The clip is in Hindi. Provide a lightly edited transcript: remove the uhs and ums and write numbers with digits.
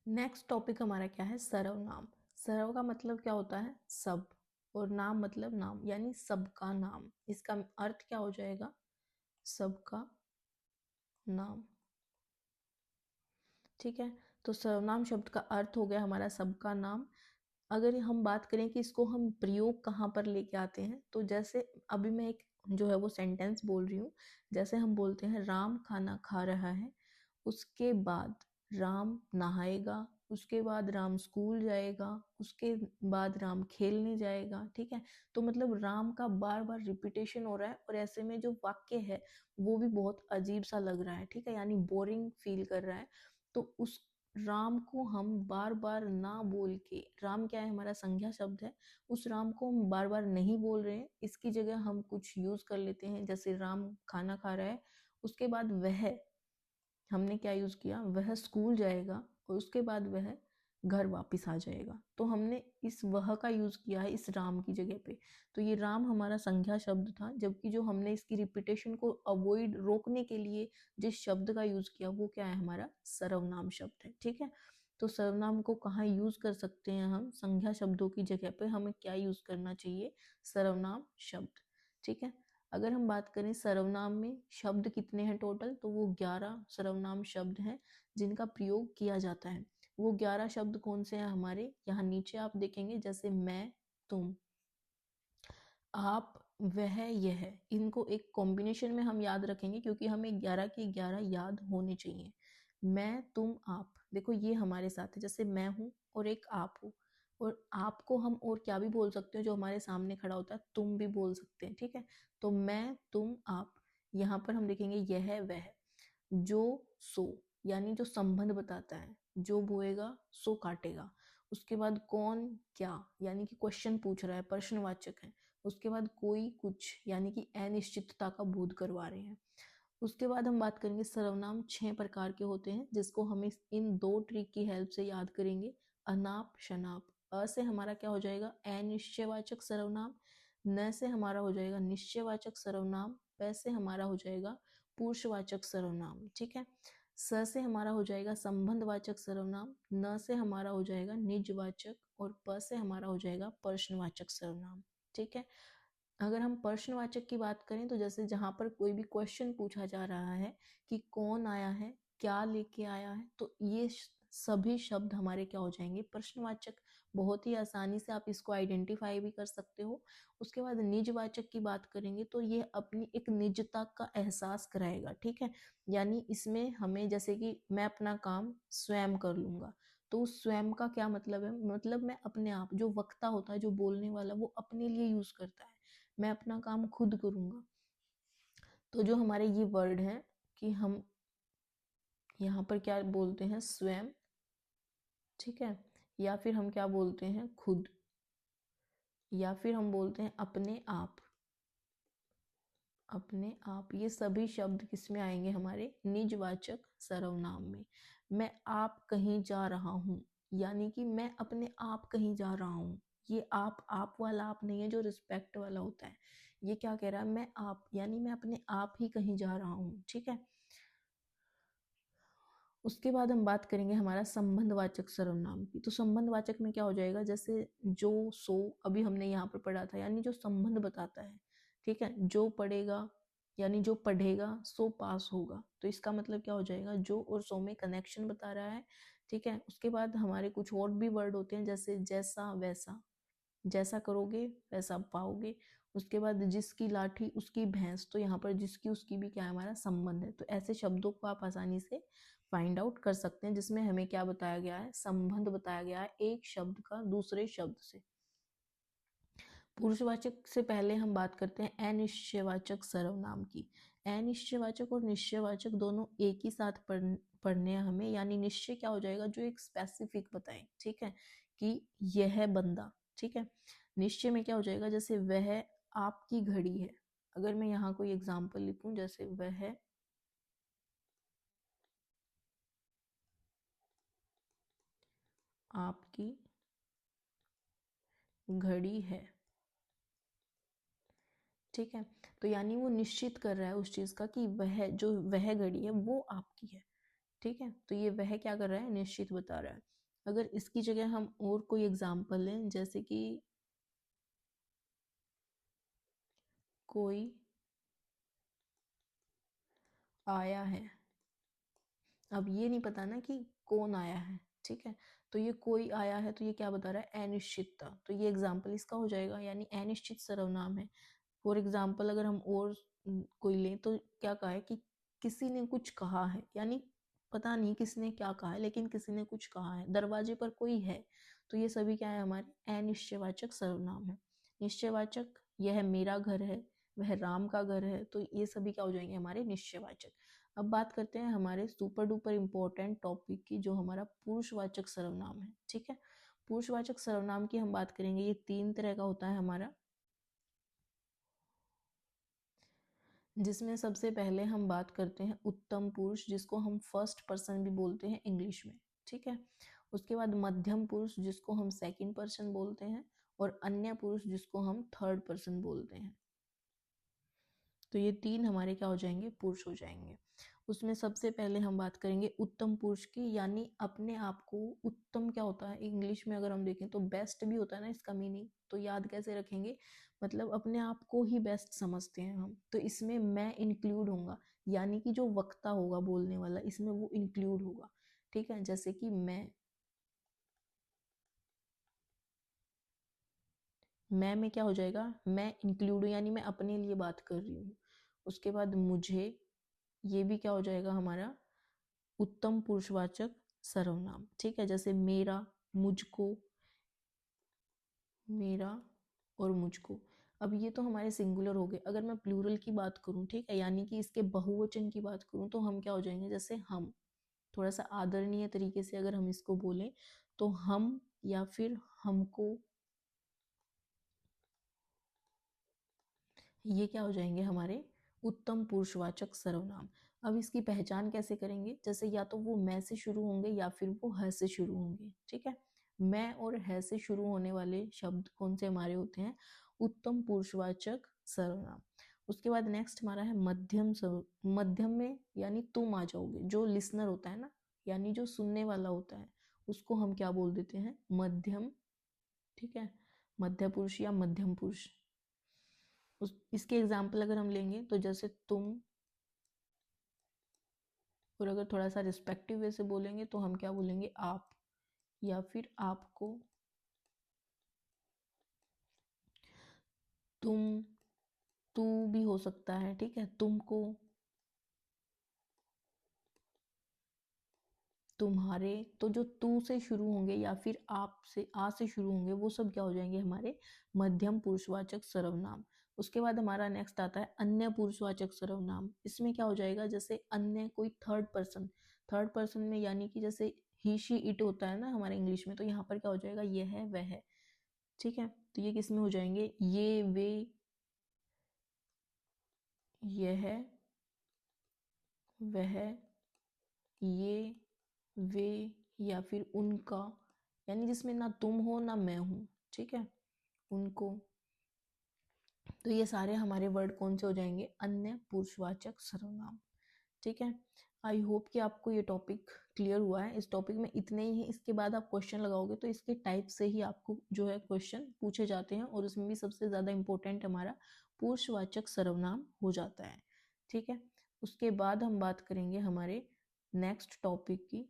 नेक्स्ट टॉपिक हमारा क्या है, सर्वनाम। सर्व का मतलब क्या होता है, सब, और नाम मतलब नाम, यानी सबका नाम। इसका अर्थ क्या हो जाएगा, सबका नाम। ठीक है, तो सर्वनाम शब्द का अर्थ हो गया हमारा सबका नाम। अगर हम बात करें कि इसको हम प्रयोग कहाँ पर लेके आते हैं, तो जैसे अभी मैं एक जो है वो सेंटेंस बोल रही हूँ। जैसे हम बोलते हैं राम खाना खा रहा है, उसके बाद राम नहाएगा, उसके बाद राम स्कूल जाएगा, उसके बाद राम खेलने जाएगा। ठीक है, तो मतलब राम का बार बार रिपीटेशन हो रहा है, और ऐसे में जो वाक्य है वो भी बहुत अजीब सा लग रहा है। ठीक है, यानी बोरिंग फील कर रहा है। तो उस राम को हम बार बार ना बोल के, राम क्या है, हमारा संज्ञा शब्द है, उस राम को हम बार बार नहीं बोल रहे हैं, इसकी जगह हम कुछ यूज कर लेते हैं। जैसे राम खाना खा रहा है, उसके बाद वह, हमने क्या यूज किया, वह स्कूल जाएगा, और उसके बाद वह घर वापस आ जाएगा। तो हमने इस वह का यूज किया है इस राम की जगह पे। तो ये राम हमारा संज्ञा शब्द था, जबकि जो हमने इसकी रिपीटेशन को अवॉइड, रोकने के लिए जिस शब्द का यूज किया वो क्या है, हमारा सर्वनाम शब्द है। ठीक है, तो सर्वनाम को कहाँ यूज कर सकते हैं हम, संज्ञा शब्दों की जगह पे हमें क्या यूज करना चाहिए, सर्वनाम शब्द। ठीक है, अगर हम बात करें सर्वनाम में शब्द कितने हैं टोटल, तो वो 11 सर्वनाम शब्द हैं जिनका प्रयोग किया जाता है। वो 11 शब्द कौन से हैं हमारे, यहाँ नीचे आप देखेंगे, जैसे मैं, तुम, आप, वह, यह। इनको एक कॉम्बिनेशन में हम याद रखेंगे, क्योंकि हमें 11 के 11 याद होने चाहिए। मैं, तुम, आप, देखो ये हमारे साथ है। जैसे मैं हूँ और एक आप हो, और आपको हम और क्या भी बोल सकते हो, जो हमारे सामने खड़ा होता है, तुम भी बोल सकते हैं। ठीक है, तो मैं, तुम, आप। यहाँ पर हम देखेंगे यह, वह, जो, सो, यानी जो संबंध बताता है, जो बोएगा सो काटेगा। उसके बाद कौन, क्या, यानी कि क्वेश्चन पूछ रहा है, प्रश्नवाचक है। उसके बाद कोई, कुछ, यानी कि अनिश्चितता का बोध करवा रहे हैं। उसके बाद हम बात करेंगे सर्वनाम 6 प्रकार के होते हैं, जिसको हम इन 2 ट्रिक की हेल्प से याद करेंगे। अनाप शनाप। अ से हमारा क्या हो जाएगा, अनिश्चयवाचक सर्वनाम। न से हमारा हो जाएगा निश्चयवाचक सर्वनाम। प से हमारा हो जाएगा पुरुषवाचक सर्वनाम। ठीक है, स से हमारा हो जाएगा संबंधवाचक सर्वनाम। न से हमारा हो जाएगा निजवाचक, और प से हमारा हो जाएगा प्रश्नवाचक सर्वनाम। ठीक है, अगर हम प्रश्नवाचक की बात करें, तो जैसे जहां पर कोई भी क्वेश्चन पूछा जा रहा है कि कौन आया है, क्या लेके आया है, तो ये सभी शब्द हमारे क्या हो जाएंगे, प्रश्नवाचक। बहुत ही आसानी से आप इसको आइडेंटिफाई भी कर सकते हो। उसके बाद निजवाचक की बात करेंगे, तो ये अपनी एक निजता का एहसास कराएगा। ठीक है, यानी इसमें हमें, जैसे कि मैं अपना काम स्वयं कर लूंगा, तो स्वयं का क्या मतलब है, मतलब मैं अपने आप, जो वक्ता होता है, जो बोलने वाला, वो अपने लिए यूज करता है, मैं अपना काम खुद करूंगा। तो जो हमारे ये वर्ड है कि हम यहाँ पर क्या बोलते हैं, स्वयं। ठीक है, या फिर हम क्या बोलते हैं, खुद, या फिर हम बोलते हैं अपने आप। अपने आप, ये सभी शब्द किसमें आएंगे, हमारे निजवाचक सर्वनाम में। मैं आप कहीं जा रहा हूँ, यानी कि मैं अपने आप कहीं जा रहा हूँ। ये आप वाला आप नहीं है जो रिस्पेक्ट वाला होता है। ये क्या कह रहा है, मैं आप, यानी मैं अपने आप ही कहीं जा रहा हूँ। ठीक है, उसके बाद हम बात करेंगे हमारा संबंधवाचक सर्वनाम की। तो संबंधवाचक में क्या हो जाएगा, जैसे जो, सो, अभी हमने यहाँ पर पढ़ा था, यानी जो संबंध बताता है। ठीक है, जो पढ़ेगा, यानी जो पढ़ेगा सो पास होगा, तो इसका मतलब क्या हो जाएगा, जो और सो में कनेक्शन बता रहा है। ठीक है, उसके बाद हमारे कुछ और भी वर्ड होते हैं, जैसे जैसा, वैसा, जैसा करोगे वैसा पाओगे। उसके बाद जिसकी लाठी उसकी भैंस, तो यहाँ पर जिसकी उसकी भी क्या है, हमारा संबंध है। तो ऐसे शब्दों को आप आसानी से फाइंड आउट कर सकते हैं, जिसमें हमें क्या बताया गया है, संबंध बताया गया है एक शब्द का दूसरे शब्द से। पुरुषवाचक से पहले हम बात करते हैं अनिश्चयवाचक सर्वनाम की। अनिश्चयवाचक और निश्चयवाचक दोनों एक ही साथ पढ़ने हैं हमें, यानी निश्चय क्या हो जाएगा, जो एक स्पेसिफिक बताएं। ठीक है, कि यह बंदा। ठीक है, निश्चय में क्या हो जाएगा, जैसे वह आपकी घड़ी है। अगर मैं यहाँ कोई एग्जाम्पल लिखूं, जैसे वह आपकी घड़ी है। ठीक है, तो यानी वो निश्चित कर रहा है उस चीज का कि वह जो वह घड़ी है वो आपकी है। ठीक है, तो ये वह क्या कर रहा है, निश्चित बता रहा है। अगर इसकी जगह हम और कोई एग्जाम्पल लें, जैसे कि कोई आया है, अब ये नहीं पता ना कि कौन आया है, ठीक है, तो ये कोई आया है, तो ये क्या बता रहा है, अनिश्चितता, तो ये एग्जाम्पल इसका हो जाएगा, यानी अनिश्चित सर्वनाम है। फॉर एग्जाम्पल अगर हम और कोई लें तो क्या कहा है कि किसी ने कुछ कहा है, यानी पता नहीं किसने क्या कहा है, लेकिन किसी ने कुछ कहा है, दरवाजे पर कोई है, तो ये सभी क्या है, हमारे अनिश्चयवाचक सर्वनाम है। निश्चयवाचक, यह मेरा घर है, वह राम का घर है, तो ये सभी क्या हो जाएंगे, हमारे निश्चयवाचक। अब बात करते हैं हमारे सुपर डुपर इम्पोर्टेंट टॉपिक की, जो हमारा पुरुषवाचक सर्वनाम है, ठीक है। पुरुषवाचक सर्वनाम की हम बात करेंगे, ये 3 तरह का होता है हमारा, जिसमें सबसे पहले हम बात करते हैं उत्तम पुरुष, जिसको हम फर्स्ट पर्सन भी बोलते हैं इंग्लिश में, ठीक है। उसके बाद मध्यम पुरुष, जिसको हम सेकंड पर्सन बोलते हैं, और अन्य पुरुष, जिसको हम थर्ड पर्सन बोलते हैं। तो ये 3 हमारे क्या हो जाएंगे, पुरुष हो जाएंगे। उसमें सबसे पहले हम बात करेंगे उत्तम पुरुष की, यानी अपने आप को उत्तम क्या होता है, इंग्लिश में अगर हम देखें तो बेस्ट भी होता है ना इसका मीनिंग, तो याद कैसे रखेंगे, मतलब अपने आप को ही बेस्ट समझते हैं हम, तो इसमें मैं इंक्लूड होगा, यानी कि जो वक्ता होगा बोलने वाला, इसमें वो इंक्लूड होगा, ठीक है। जैसे कि मैं में क्या हो जाएगा, मैं इंक्लूड हूँ, यानी मैं अपने लिए बात कर रही हूँ। उसके बाद मुझे, ये भी क्या हो जाएगा हमारा उत्तम पुरुषवाचक सर्वनाम, ठीक है। जैसे मेरा, मुझको, मेरा और मुझको। अब ये तो हमारे सिंगुलर हो गए। अगर मैं प्लूरल की बात करूं, ठीक है, यानी कि इसके बहुवचन की बात करूं, तो हम क्या हो जाएंगे, जैसे हम, थोड़ा सा आदरणीय तरीके से अगर हम इसको बोलें तो हम, या फिर हमको, ये क्या हो जाएंगे हमारे उत्तम पुरुषवाचक सर्वनाम। अब इसकी पहचान कैसे करेंगे, जैसे या तो वो मैं से शुरू होंगे या फिर वो है से शुरू होंगे, ठीक है। मैं और है से शुरू होने वाले शब्द कौन से हमारे होते हैं, उत्तम पुरुषवाचक सर्वनाम। उसके बाद नेक्स्ट हमारा है मध्यम मध्यम में यानी तुम आ जाओगे, जो लिसनर होता है ना, यानी जो सुनने वाला होता है, उसको हम क्या बोल देते हैं, मध्यम, ठीक है, मध्य पुरुष या मध्यम पुरुष। इसके एग्जाम्पल अगर हम लेंगे तो जैसे तुम, और अगर थोड़ा सा रिस्पेक्टिव वे से बोलेंगे तो हम क्या बोलेंगे, आप, या फिर आपको, तुम, तू भी हो सकता है, ठीक है, तुमको, तुम्हारे। तो जो तू से शुरू होंगे या फिर आप से, आ से शुरू होंगे, वो सब क्या हो जाएंगे, हमारे मध्यम पुरुषवाचक सर्वनाम। उसके बाद हमारा नेक्स्ट आता है अन्य पुरुषवाचक सर्वनाम। इसमें क्या हो जाएगा, जैसे अन्य कोई थर्ड पर्सन, थर्ड पर्सन में यानी कि जैसे ही शी इट होता है ना हमारे इंग्लिश में, तो यहाँ पर क्या हो जाएगा, ये है वह है, ठीक है। तो ये किस में हो जाएंगे, ये वे, यह, वह, ये, वे, या फिर उनका, यानी जिसमें ना तुम हो ना मैं हूं, ठीक है, उनको। तो ये सारे हमारे वर्ड कौन से हो जाएंगे, अन्य पुरुषवाचक सर्वनाम, ठीक है। आई होप कि आपको ये टॉपिक क्लियर हुआ है। इस टॉपिक में इतने ही है, इसके बाद आप क्वेश्चन लगाओगे तो इसके टाइप से ही आपको जो है क्वेश्चन पूछे जाते हैं, और उसमें भी सबसे ज़्यादा इम्पोर्टेंट हमारा पुरुषवाचक सर्वनाम हो जाता है, ठीक है। उसके बाद हम बात करेंगे हमारे नेक्स्ट टॉपिक की,